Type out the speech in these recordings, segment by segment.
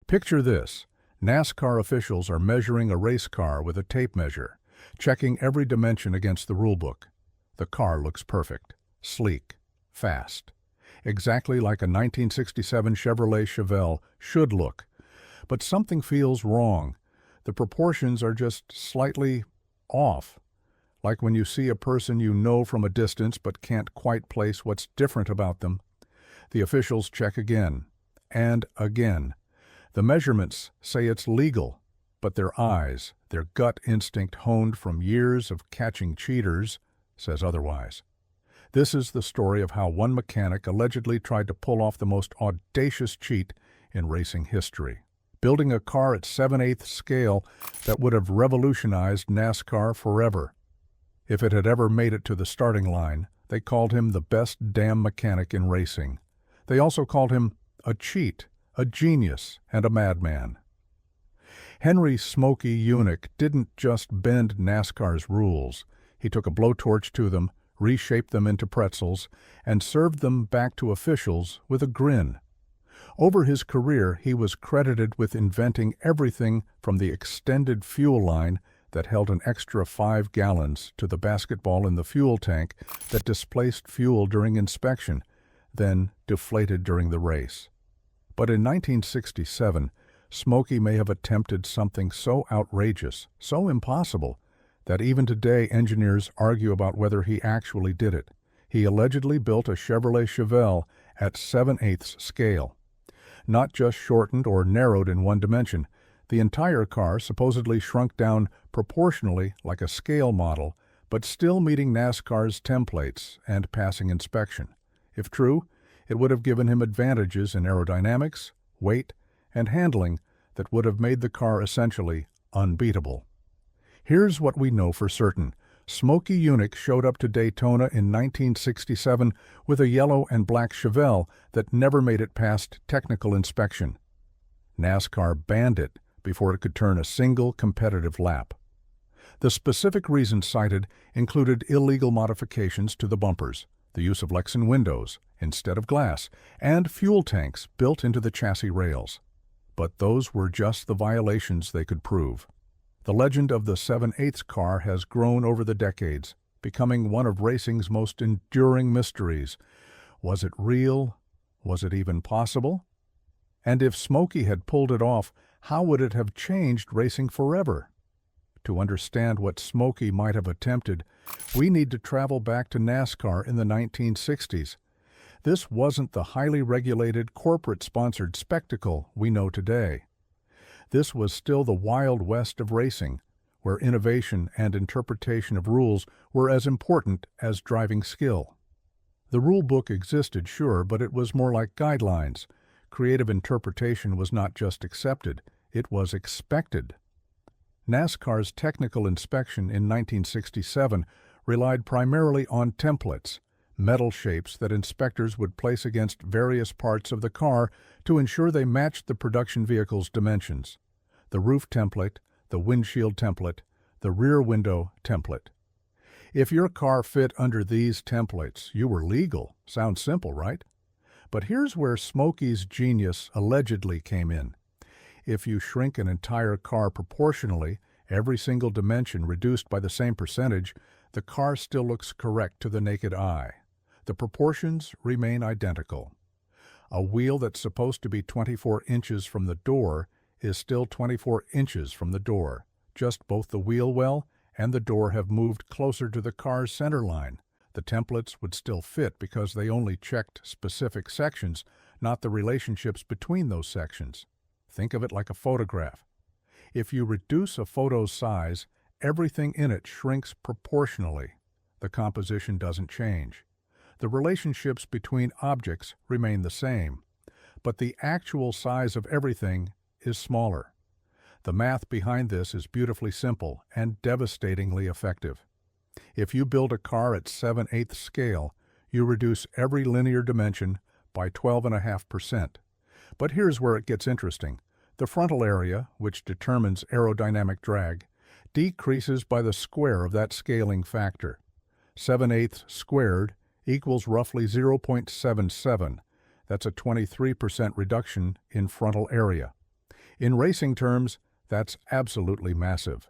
Picture this. NASCAR officials are measuring a race car with a tape measure, checking every dimension against the rulebook. The car looks perfect, sleek, fast, exactly like a 1967 Chevrolet Chevelle should look. But something feels wrong. The proportions are just slightly off, like when you see a person you know from a distance but can't quite place what's different about them. The officials check again and again. The measurements say it's legal, but their eyes, their gut instinct honed from years of catching cheaters, says otherwise. This is the story of how one mechanic allegedly tried to pull off the most audacious cheat in racing history, building a car at 7/8 scale that would have revolutionized NASCAR forever. If it had ever made it to the starting line, they called him the best damn mechanic in racing. They also called him a cheat, a genius, and a madman. Henry "Smokey" Yunick didn't just bend NASCAR's rules. He took a blowtorch to them, reshaped them into pretzels, and served them back to officials with a grin. Over his career, he was credited with inventing everything from the extended fuel line that held an extra 5 gallons to the basketball in the fuel tank that displaced fuel during inspection, then deflated during the race. But in 1967, Smokey may have attempted something so outrageous, so impossible, that even today engineers argue about whether he actually did it. He allegedly built a Chevrolet Chevelle at 7/8 scale. Not just shortened or narrowed in one dimension, the entire car supposedly shrunk down proportionally like a scale model, but still meeting NASCAR's templates and passing inspection. If true, it would have given him advantages in aerodynamics, weight, and handling that would have made the car essentially unbeatable. Here's what we know for certain. Smokey Yunick showed up to Daytona in 1967 with a yellow and black Chevelle that never made it past technical inspection. NASCAR banned it before it could turn a single competitive lap. The specific reasons cited included illegal modifications to the bumpers, the use of Lexan windows instead of glass, and fuel tanks built into the chassis rails. But those were just the violations they could prove. The legend of the 7/8 car has grown over the decades, becoming one of racing's most enduring mysteries. Was it real? Was it even possible? And if Smokey had pulled it off, how would it have changed racing forever? To understand what Smokey might have attempted, we need to travel back to NASCAR in the 1960s. This wasn't the highly regulated, corporate-sponsored spectacle we know today. This was still the Wild West of racing, where innovation and interpretation of rules were as important as driving skill. The rule book existed, sure, but it was more like guidelines. Creative interpretation was not just accepted, it was expected. NASCAR's technical inspection in 1967 relied primarily on templates, metal shapes that inspectors would place against various parts of the car to ensure they matched the production vehicle's dimensions. The roof template, the windshield template, the rear window template. If your car fit under these templates, you were legal. Sounds simple, right? But here's where Smokey's genius allegedly came in. If you shrink an entire car proportionally, every single dimension reduced by the same percentage, the car still looks correct to the naked eye. The proportions remain identical. A wheel that's supposed to be 24 inches from the door is still 24 inches from the door. Just both the wheel well and the door have moved closer to the car's center line. The templates would still fit because they only checked specific sections, not the relationships between those sections. Think of it like a photograph. If you reduce a photo's size, everything in it shrinks proportionally. The composition doesn't change. The relationships between objects remain the same, but the actual size of everything is smaller. The math behind this is beautifully simple and devastatingly effective. If you build a car at 7/8 scale, you reduce every linear dimension by 12.5%. But here's where it gets interesting. The frontal area, which determines aerodynamic drag, decreases by the square of that scaling factor. 7/8 squared equals roughly 0.77. That's a 23% reduction in frontal area. In racing terms, that's absolutely massive.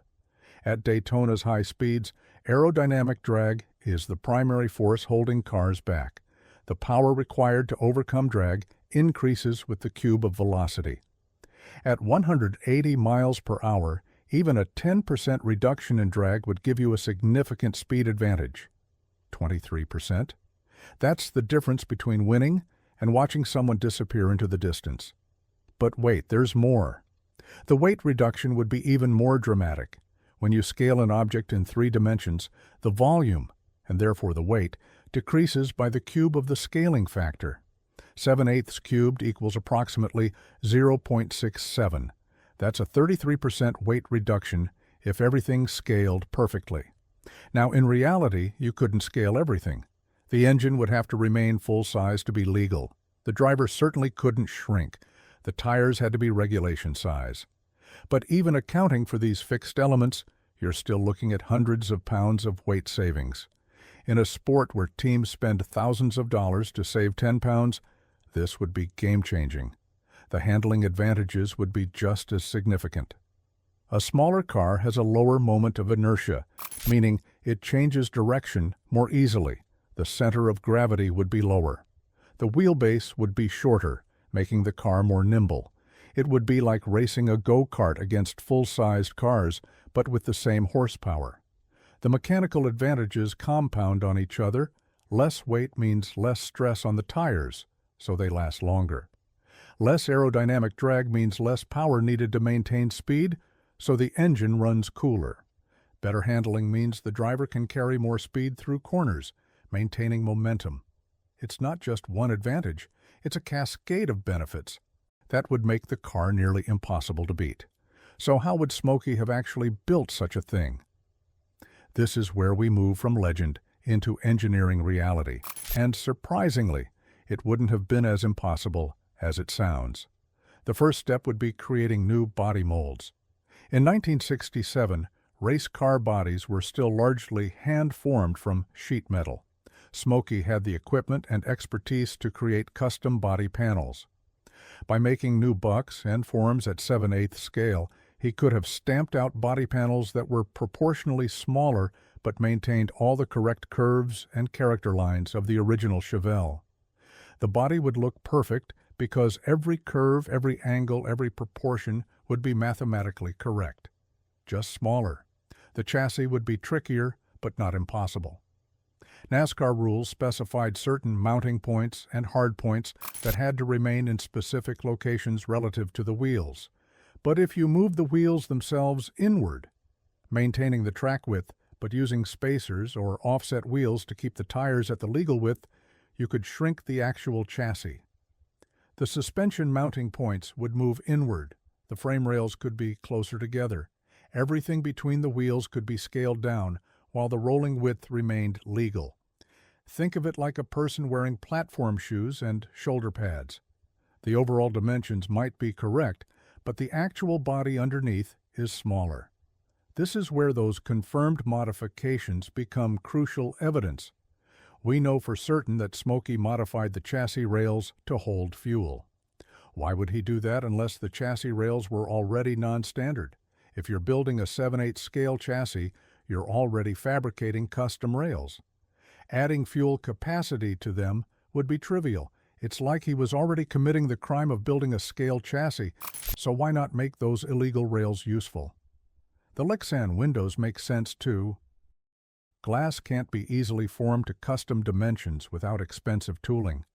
At Daytona's high speeds, aerodynamic drag is the primary force holding cars back. The power required to overcome drag increases with the cube of velocity. At 180 miles per hour, even a 10% reduction in drag would give you a significant speed advantage. 23%? That's the difference between winning and watching someone disappear into the distance. But wait, there's more. The weight reduction would be even more dramatic. When you scale an object in 3 dimensions, the volume, and therefore the weight, decreases by the cube of the scaling factor. 7/8 cubed equals approximately 0.67. That's a 33% weight reduction if everything scaled perfectly. Now, in reality, you couldn't scale everything. The engine would have to remain full size to be legal. The driver certainly couldn't shrink. The tires had to be regulation size. But even accounting for these fixed elements, you're still looking at hundreds of pounds of weight savings. In a sport where teams spend thousands of dollars to save 10 pounds, this would be game-changing. The handling advantages would be just as significant. A smaller car has a lower moment of inertia, meaning it changes direction more easily. The center of gravity would be lower. The wheelbase would be shorter, making the car more nimble. It would be like racing a go-kart against full-sized cars, but with the same horsepower. The mechanical advantages compound on each other. Less weight means less stress on the tires, so they last longer. Less aerodynamic drag means less power needed to maintain speed, so the engine runs cooler. Better handling means the driver can carry more speed through corners, maintaining momentum. It's not just one advantage, it's a cascade of benefits. That would make the car nearly impossible to beat. So how would Smokey have actually built such a thing? This is where we move from legend into engineering reality, and surprisingly, it wouldn't have been as impossible as it sounds. The first step would be creating new body molds. In 1967, race car bodies were still largely hand-formed from sheet metal. Smokey had the equipment and expertise to create custom body panels. By making new bucks and forms at 7/8 scale, he could have stamped out body panels that were proportionally smaller but maintained all the correct curves and character lines of the original Chevelle. The body would look perfect because every curve, every angle, every proportion would be mathematically correct. Just smaller. The chassis would be trickier, but not impossible. NASCAR rules specified certain mounting points and hard points that had to remain in specific locations relative to the wheels. But if you move the wheels themselves inward, maintaining the track width but using spacers or offset wheels to keep the tires at the legal width, you could shrink the actual chassis. The suspension mounting points would move inward. The frame rails could be closer together. Everything between the wheels could be scaled down, while the rolling width remained legal. Think of it like a person wearing platform shoes and shoulder pads. The overall dimensions might be correct, but the actual body underneath is smaller. This is where those confirmed modifications become crucial evidence. We know for certain that Smokey modified the chassis rails to hold fuel. Why would he do that unless the chassis rails were already non-standard? If you're building a 7/8 scale chassis, you're already fabricating custom rails. Adding fuel capacity to them would be trivial. It's like he was already committing the crime of building a scale chassis, so why not make those illegal rails useful? The Lexan windows make sense too. Glass can't be easily formed to custom dimensions without expensive tooling.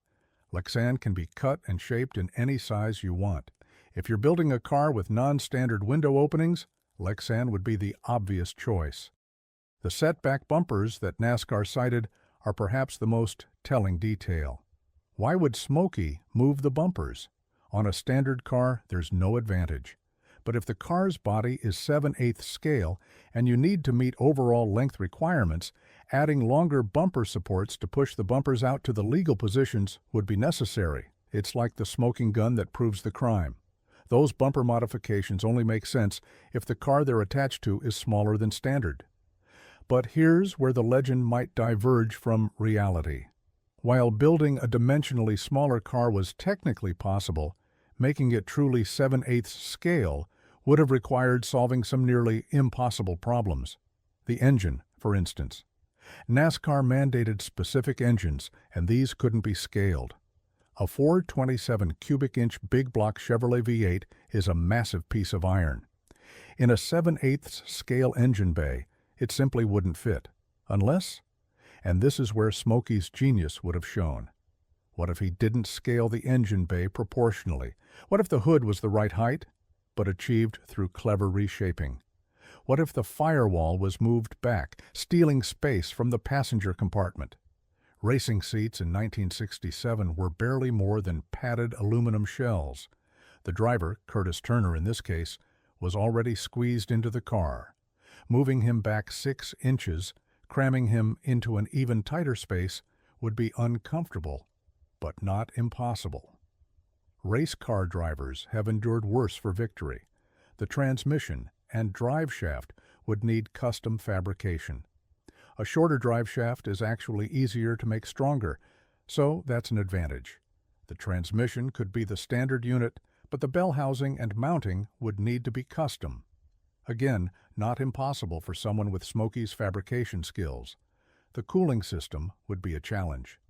Lexan can be cut and shaped in any size you want. If you're building a car with non-standard window openings, Lexan would be the obvious choice. The setback bumpers that NASCAR cited are perhaps the most telling detail. Why would Smokey move the bumpers? On a standard car, there's no advantage. But if the car's body is 7/8 scale and you need to meet overall length requirements, adding longer bumper supports to push the bumpers out to the legal positions would be necessary. It's like the smoking gun that proves the crime. Those bumper modifications only make sense if the car they're attached to is smaller than standard. But here's where the legend might diverge from reality. While building a dimensionally smaller car was technically possible, Making it truly 7/8 scale would have required solving some nearly impossible problems. The engine, for instance. NASCAR mandated specific engines, and these couldn't be scaled. A 427 cubic inch big block Chevrolet V8 is a massive piece of iron. In a 7/8 scale engine bay, it simply wouldn't fit. Unless, and this is where Smokey's genius would have shown. What if he didn't scale the engine bay proportionally? What if the hood was the right height, but achieved through clever reshaping? What if the firewall was moved back, stealing space from the passenger compartment? Racing seats in 1967 were barely more than padded aluminum shells. The driver, Curtis Turner in this case, was already squeezed into the car. Moving him back 6 inches, cramming him into an even tighter space, would be uncomfortable, but not impossible. Race car drivers have endured worse for victory. The transmission and drive shaft would need custom fabrication. A shorter drive shaft is actually easier to make stronger, so that's an advantage. The transmission could be the standard unit, but the bell housing and mounting would need to be custom. Again, not impossible for someone with Smokey's fabrication skills. The cooling system would be a challenge.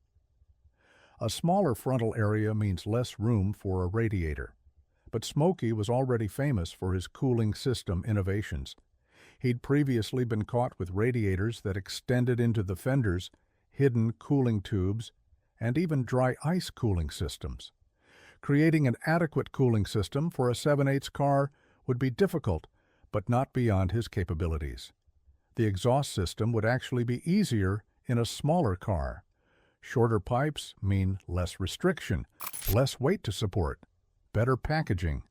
A smaller frontal area means less room for a radiator. But Smokey was already famous for his cooling system innovations. He'd previously been caught with radiators that extended into the fenders, hidden cooling tubes, and even dry ice cooling systems. Creating an adequate cooling system for a 7/8 car would be difficult, but not beyond his capabilities. The exhaust system would actually be easier in a smaller car. Shorter pipes mean less restriction, less weight to support, better packaging.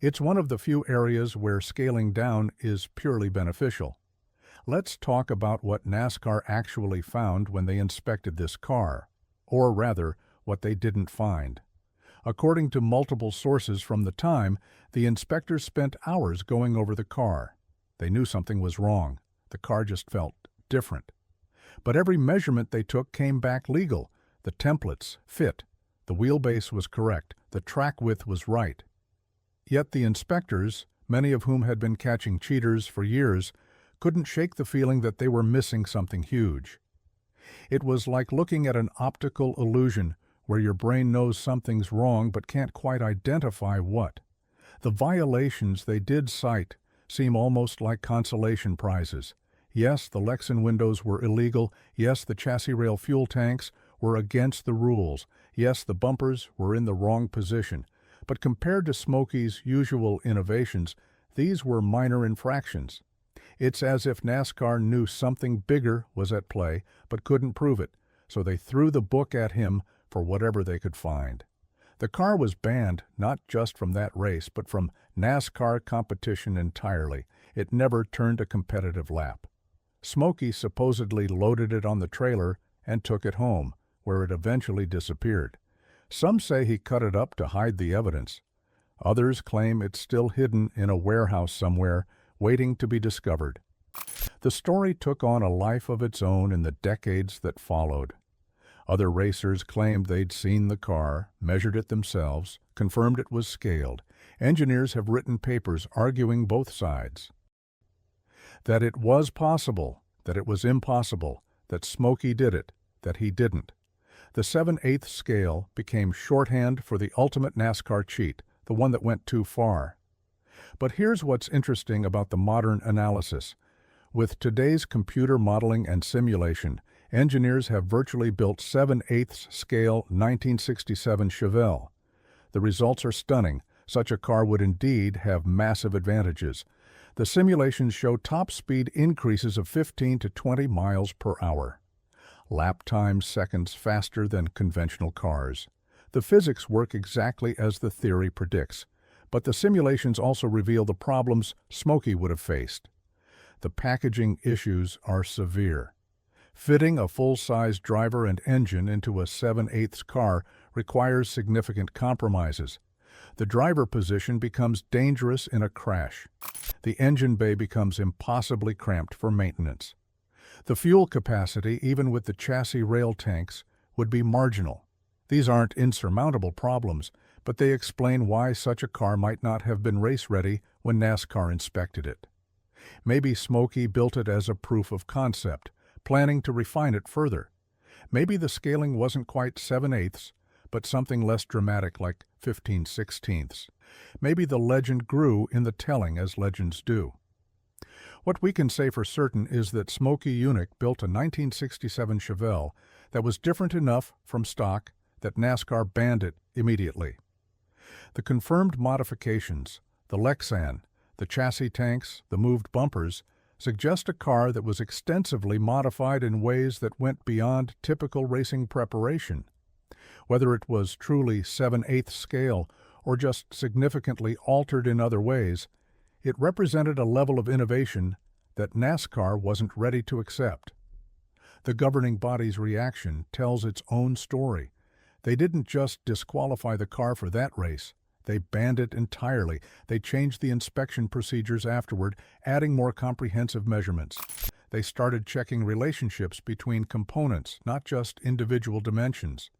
It's one of the few areas where scaling down is purely beneficial. Let's talk about what NASCAR actually found when they inspected this car, or rather, what they didn't find. According to multiple sources from the time, the inspectors spent hours going over the car. They knew something was wrong. The car just felt different. But every measurement they took came back legal. The templates fit. The wheelbase was correct. The track width was right. Yet the inspectors, many of whom had been catching cheaters for years, couldn't shake the feeling that they were missing something huge. It was like looking at an optical illusion where your brain knows something's wrong but can't quite identify what. The violations they did cite seem almost like consolation prizes. Yes, the Lexan windows were illegal. Yes, the chassis rail fuel tanks were against the rules. Yes, the bumpers were in the wrong position. But compared to Smokey's usual innovations, these were minor infractions. It's as if NASCAR knew something bigger was at play, but couldn't prove it, so they threw the book at him for whatever they could find. The car was banned not just from that race, but from NASCAR competition entirely. It never turned a competitive lap. Smokey supposedly loaded it on the trailer and took it home, where it eventually disappeared. Some say he cut it up to hide the evidence. Others claim it's still hidden in a warehouse somewhere, waiting to be discovered. The story took on a life of its own in the decades that followed. Other racers claimed they'd seen the car, measured it themselves, confirmed it was scaled. Engineers have written papers arguing both sides. That it was possible, that it was impossible, that Smokey did it, that he didn't. The 7/8 scale became shorthand for the ultimate NASCAR cheat, the one that went too far. But here's what's interesting about the modern analysis. With today's computer modeling and simulation, engineers have virtually built 7/8 scale 1967 Chevelle. The results are stunning. Such a car would indeed have massive advantages. The simulations show top speed increases of 15 to 20 miles per hour. Lap time seconds faster than conventional cars. The physics work exactly as the theory predicts, but the simulations also reveal the problems Smokey would have faced. The packaging issues are severe. Fitting a full-size driver and engine into a 7/8 car requires significant compromises. The driver position becomes dangerous in a crash. The engine bay becomes impossibly cramped for maintenance. The fuel capacity, even with the chassis rail tanks, would be marginal. These aren't insurmountable problems, but they explain why such a car might not have been race-ready when NASCAR inspected it. Maybe Smokey built it as a proof of concept, planning to refine it further. Maybe the scaling wasn't quite 7/8, but something less dramatic like 15/16. Maybe the legend grew in the telling as legends do. What we can say for certain is that Smokey Yunick built a 1967 Chevelle that was different enough from stock that NASCAR banned it immediately. The confirmed modifications, the Lexan, the chassis tanks, the moved bumpers, suggest a car that was extensively modified in ways that went beyond typical racing preparation. Whether it was truly 7/8 scale or just significantly altered in other ways, it represented a level of innovation that NASCAR wasn't ready to accept. The governing body's reaction tells its own story. They didn't just disqualify the car for that race. They banned it entirely. They changed the inspection procedures afterward, adding more comprehensive measurements. They started checking relationships between components, not just individual dimensions.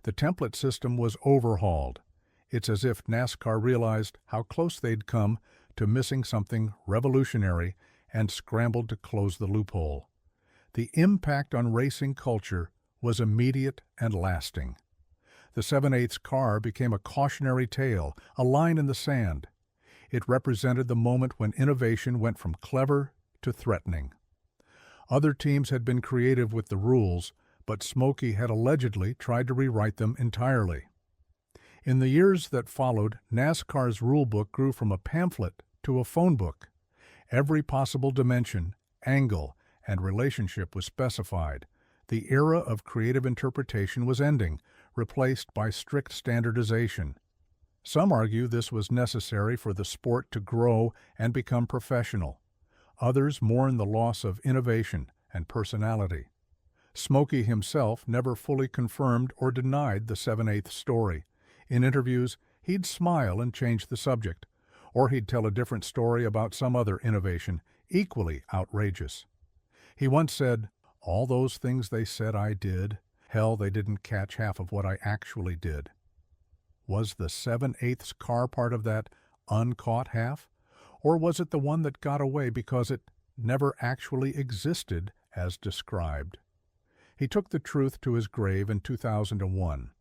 The template system was overhauled. It's as if NASCAR realized how close they'd come to missing something revolutionary and scrambled to close the loophole. The impact on racing culture was immediate and lasting. The 7/8 car became a cautionary tale, a line in the sand. It represented the moment when innovation went from clever to threatening. Other teams had been creative with the rules, but Smokey had allegedly tried to rewrite them entirely. In the years that followed, NASCAR's rulebook grew from a pamphlet to a phone book. Every possible dimension, angle, and relationship was specified. The era of creative interpretation was ending, replaced by strict standardization. Some argue this was necessary for the sport to grow and become professional. Others mourn the loss of innovation and personality. Smokey himself never fully confirmed or denied the 7/8 story. In interviews, he'd smile and change the subject, or he'd tell a different story about some other innovation, equally outrageous. He once said, "All those things they said I did, hell, they didn't catch half of what I actually did." Was the 7/8 car part of that uncaught half? Or was it the one that got away because it never actually existed as described? He took the truth to his grave in 2001.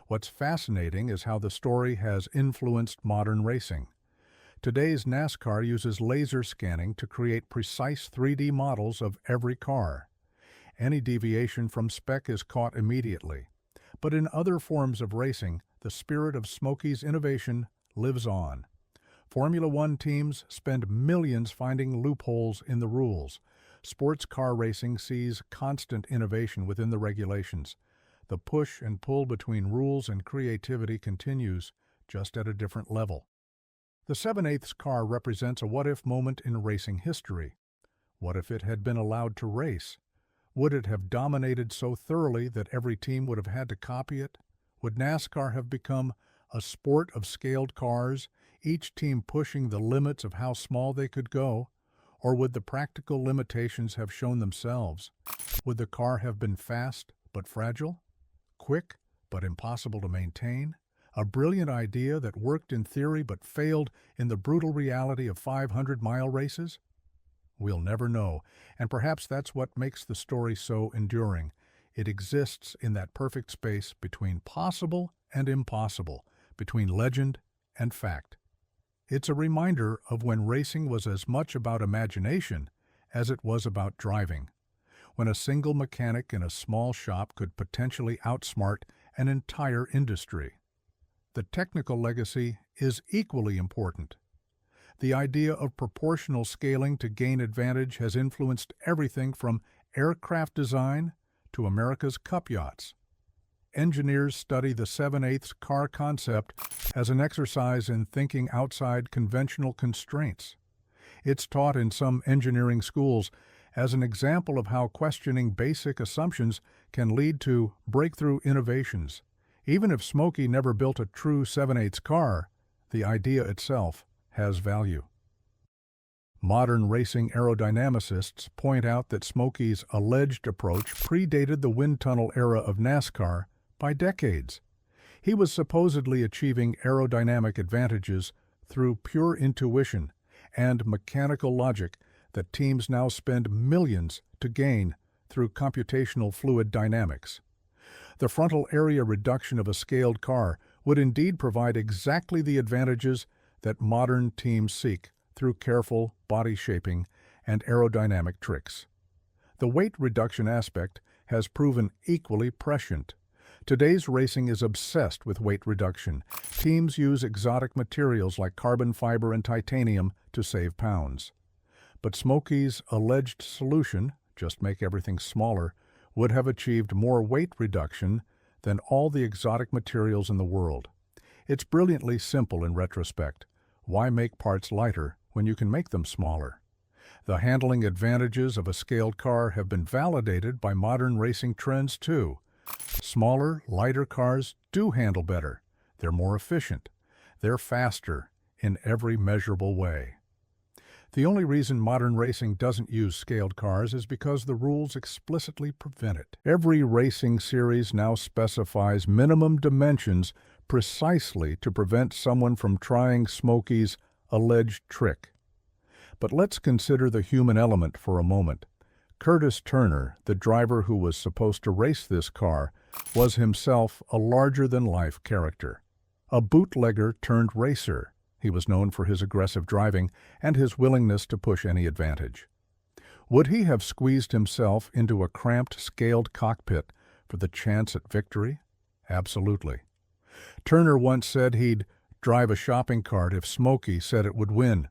What's fascinating is how the story has influenced modern racing. Today's NASCAR uses laser scanning to create precise 3D models of every car. Any deviation from spec is caught immediately. But in other forms of racing, the spirit of Smokey's innovation lives on. Formula One teams spend millions finding loopholes in the rules. Sports car racing sees constant innovation within the regulations. The push and pull between rules and creativity continues, just at a different level. The 7/8 car represents a what-if moment in racing history. What if it had been allowed to race? Would it have dominated so thoroughly that every team would have had to copy it? Would NASCAR have become a sport of scaled cars, each team pushing the limits of how small they could go? Or would the practical limitations have shown themselves? Would the car have been fast but fragile? Quick but impossible to maintain? A brilliant idea that worked in theory but failed in the brutal reality of 500-mile races? We'll never know, and perhaps that's what makes the story so enduring. It exists in that perfect space between possible and impossible, between legend and fact. It's a reminder of when racing was as much about imagination as it was about driving, when a single mechanic in a small shop could potentially outsmart an entire industry. The technical legacy is equally important. The idea of proportional scaling to gain advantage has influenced everything from aircraft design to America's cup yachts. Engineers study the 7/8 car concept as an exercise in thinking outside conventional constraints. It's taught in some engineering schools as an example of how questioning basic assumptions can lead to breakthrough innovations. Even if Smokey never built a true 7/8 car, the idea itself has value. Modern racing aerodynamicists point out that Smokey's alleged approach predated the wind tunnel era of NASCAR by decades. He was supposedly achieving aerodynamic advantages through pure intuition and mechanical logic that teams now spend millions to gain through computational fluid dynamics. The frontal area reduction of a scaled car would indeed provide exactly the advantages that modern teams seek through careful body shaping and aerodynamic tricks. The weight reduction aspect has proven equally prescient. Today's racing is obsessed with weight reduction. Teams use exotic materials like carbon fiber and titanium to save pounds. But Smokey's alleged solution, just make everything smaller, would have achieved more weight reduction than all the exotic materials in the world. It's brilliantly simple in retrospect. Why make parts lighter when you can make them smaller? The handling advantages of a scaled car have been validated by modern racing trends too. Smaller, lighter cars do handle better. They're more efficient. They're faster in every measurable way. The only reason modern racing doesn't use scaled cars is because the rules explicitly prevent it. Every racing series now specifies minimum dimensions precisely to prevent someone from trying Smokey's alleged trick. But let's consider the human element for a moment. Curtis Turner, the driver who was supposed to race this car, was himself a larger-than-life character. A bootlegger turned racer. He was known for his aggressive driving and his willingness to push any advantage. Would he have squeezed himself into a cramped, scaled cockpit for the chance at victory? Absolutely. Turner once said he'd drive a shopping cart if Smokey said it would win.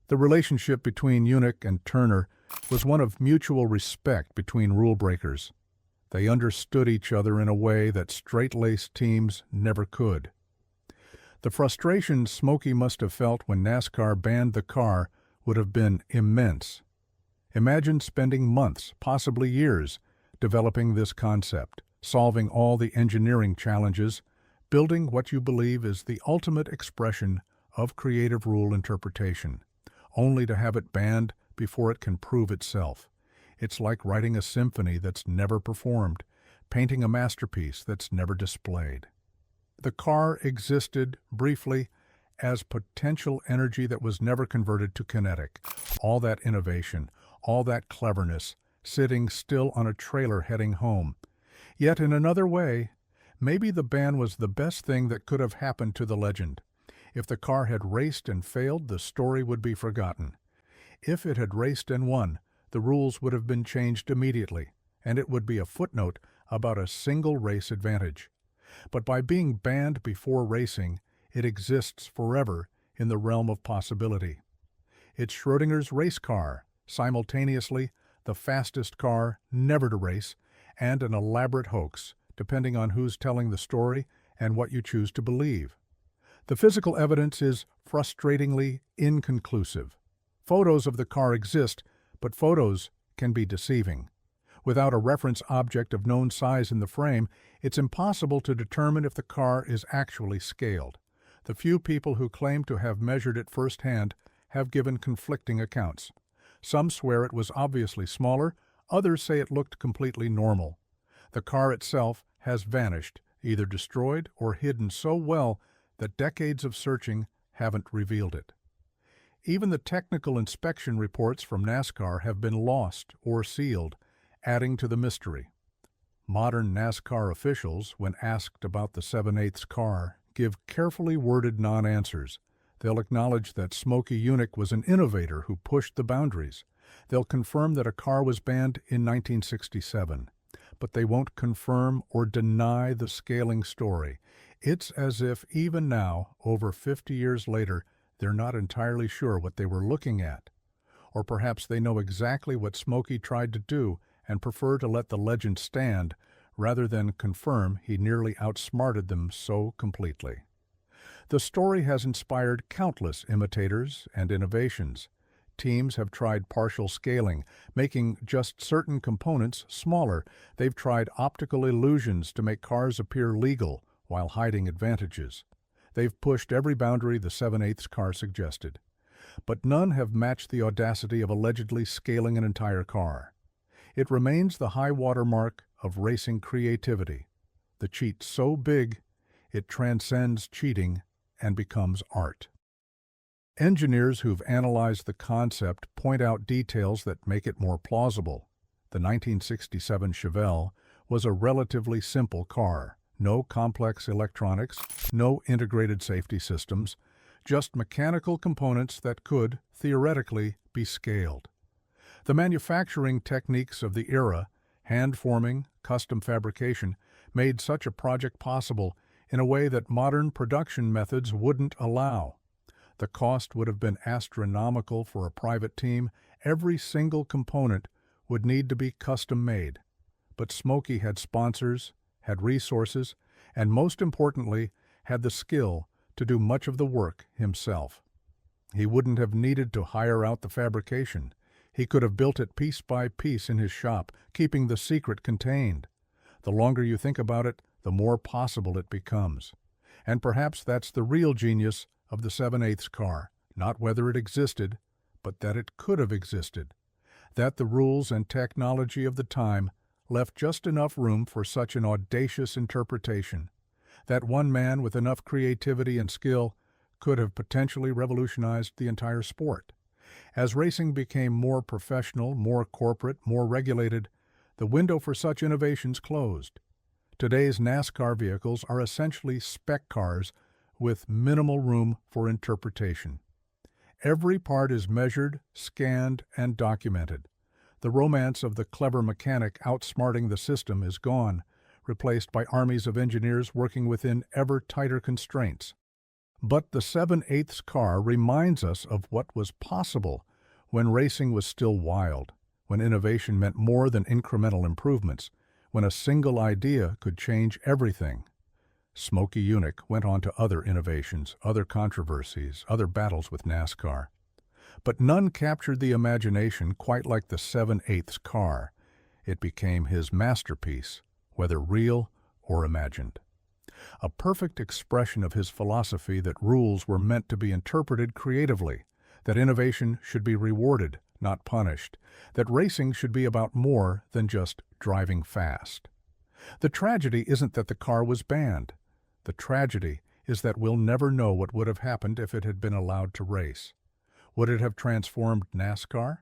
The relationship between Yunick and Turner was one of mutual respect between rule breakers. They understood each other in a way that straight-laced teams never could. The frustration Smokey must have felt when NASCAR banned the car would have been immense. Imagine spending months, possibly years, developing this concept, solving all the engineering challenges, building what you believe is the ultimate expression of creative rule interpretation, only to have it banned before it can prove itself. It's like writing a symphony that's never performed, painting a masterpiece that's never displayed. The car existed, briefly, as potential energy that was never converted to kinetic. All that innovation, all that cleverness, sitting still on a trailer heading home. Yet in another way, maybe the ban was the best thing that could have happened to the legend. If the car had raced and failed, the story would be forgotten. If it had raced and won, the rules would have been changed immediately, and it would be a footnote about a single race advantage. But by being banned before racing, it exists forever in the realm of possibility. It's Schrödinger's race car, simultaneously the fastest car never to race, and an elaborate hoax, depending on who's telling the story and what you choose to believe. The physical evidence is frustratingly inconclusive. Photos of the car exist, but photos can be deceiving. Without a reference object of known size in the frame, it's impossible to determine if the car is actually scaled. The few people who claim to have measured it firsthand have given conflicting accounts. Some swear it was obviously smaller, others say it looked completely normal. The car itself has vanished, either destroyed or hidden so well that decades of searching haven't revealed it. Even the technical inspection reports from NASCAR have been lost or sealed, adding to the mystery. Modern NASCAR officials, when asked about the 7/8 car, give carefully worded non-answers. They'll acknowledge that Smokey Yunick was an innovator who pushed the boundaries. They'll confirm that a car was banned in 1967. But they won't confirm or deny the scaling story. It's as if even now, over 50 years later, they're not entirely sure what they were looking at. Or perhaps they know exactly what Smokey tried to do and prefer to let the legend stand rather than confirm he nearly outsmarted them so completely. The story has inspired countless imitators and innovations. Teams have tried partial scaling, making just certain components smaller. They've tried optical illusions to make cars appear legal while hiding advantages. They've pushed every boundary the 7/8 car suggested. But none have matched the audacity of allegedly scaling an entire car. It remains the high watermark of racing creativity, the cheat so big It transcends cheating and becomes art. Engineers who've analyzed the concept point out details that make it more plausible. The 1967 Chevelle was a relatively simple car. No complex electronics, no integrated safety systems, just mechanical components that could, theoretically, be scaled. The manufacturing techniques of the era, hand-forming, custom fabrication, made such a project possible in a way that modern production methods wouldn't allow. The cost would have been astronomical for a private team. Every single component would need to be custom-made. But Smokey had sponsors, had resources, and most importantly, had the skill to do much of the work himself. He wouldn't have needed to hire out the fabrication. He could have built it piece by piece in his shop, keeping the secret contained. The longer you think about it, the more possible it becomes. And perhaps that's the real genius of the 7/8 car, not whether it existed, but that it could have existed. That the rules and technology of the time left just enough room for such an audacious interpretation. That one man with enough creativity and skill could have potentially revolutionized the entire sport. As racing became more professional, more corporate, more regulated, the window for such innovations closed. Today's NASCAR vehicles are essentially spec cars with minimal room for interpretation. Every part is measured, scanned, and documented. The romance of the clever mechanic outsmarting the system is gone, replaced by armies of engineers working within ever tighter constraints. But the 7/8 car reminds us of what was possible when racing was still wild, when innovation meant more than incremental improvements, when a single idea could change everything. Smokey Yunick went on to other innovations, other controversies, other battles with NASCAR. But none captured the imagination quite like the 7/8 car. It became his masterpiece, whether real or imagined. A perfect expression of his philosophy that rules were meant to be interpreted creatively, that innovation should be rewarded, not punished, that racing should be about more than just driving fast. The tragedy isn't that the car was banned. The tragedy is that we'll never know what would have happened if it had been allowed to race. Would it have transformed NASCAR?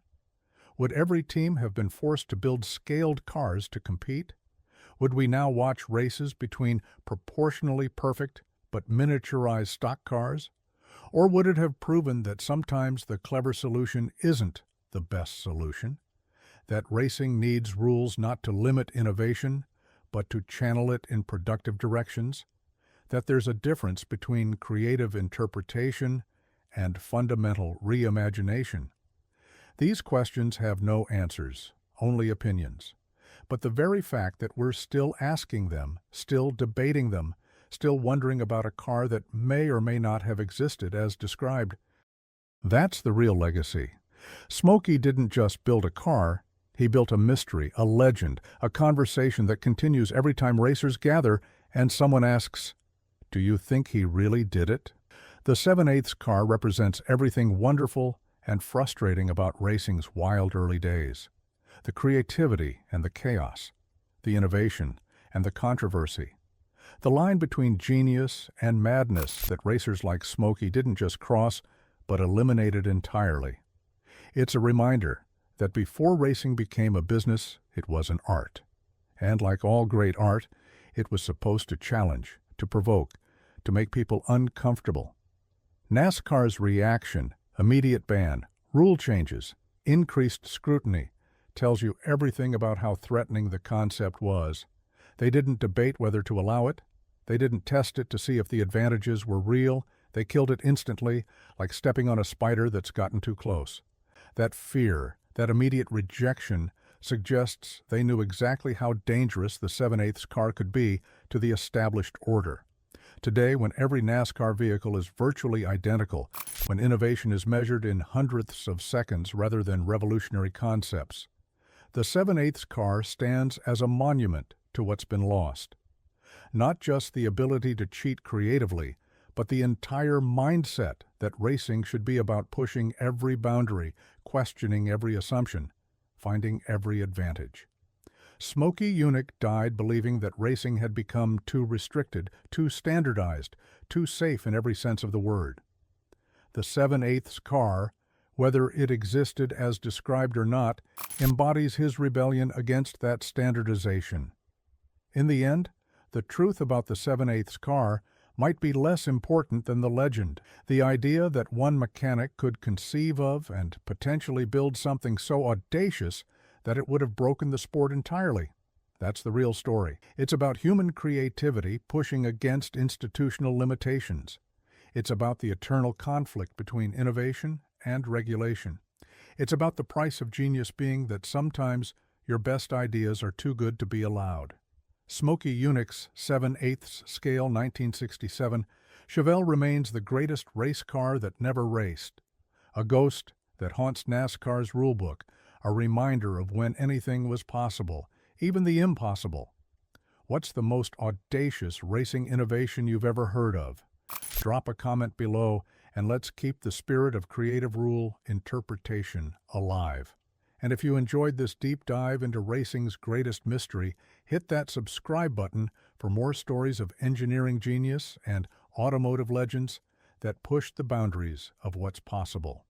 Would every team have been forced to build scaled cars to compete? Would we now watch races between proportionally perfect but miniaturized stock cars? Or would it have proven that sometimes the clever solution isn't the best solution? That racing needs rules not to limit innovation, but to channel it in productive directions? That there's a difference between creative interpretation and fundamental reimagination? These questions have no answers, only opinions. But the very fact that we're still asking them, still debating them, still wondering about a car that may or may not have existed as described, that's the real legacy. Smokey didn't just build a car, he built a mystery, a legend, a conversation that continues every time racers gather and someone asks, "Do you think he really did it?" The 7/8 car represents everything wonderful and frustrating about racing's wild early days. The creativity and the chaos, the innovation and the controversy. The line between genius and madness that racers like Smokey didn't just cross, but eliminated entirely. It's a reminder that before racing became a business, it was an art. And like all great art, it was supposed to challenge, to provoke, to make people uncomfortable. NASCAR's reaction, immediate ban, rule changes, increased scrutiny, tells you everything about how threatening the concept was. They didn't debate whether to allow it. They didn't test it to see if the advantages were real. They killed it instantly, like stepping on a spider that's gotten too close. That fear, that immediate rejection, suggests they knew exactly how dangerous the 7/8 car could be to the established order. Today, when every NASCAR vehicle is virtually identical, when innovation is measured in hundredths of seconds rather than revolutionary concepts, the 7/8 car stands as a monument to what's been lost. Not just the ability to cheat creatively, but the entire mindset that racing should be about pushing every boundary, questioning every assumption, finding every advantage. Smokey Yunick died believing that racing had become too restricted, too standardized, too safe in every sense of the word. The 7/8 car, whether it existed as described or not, embodies his rebellion against that standardization. In the end, the truth about the 7/8 car might be less important than the legend, the idea that one mechanic could conceive of and potentially build something so audacious that it would have broken the sport entirely. That's the real story. It's about human creativity pushing against institutional limitations. It's about the eternal conflict between innovation and regulation. It's about the price of genius being that sometimes your best ideas are too good to be allowed. Smokey Yunick's 7/8 scale 1967, Chevelle remains the greatest race car that never raced. A ghost that haunts NASCAR's rulebook, a reminder of when anything was possible, even the impossible. What's the most audacious racing innovation you've ever heard of? Drop a comment below and let's keep the spirit of creative rule interpretation alive. And if you enjoyed this deep dive into racing's greatest mystery, hit that subscribe button for more stories of engineering genius and automotive legends that push the boundaries of what's possible.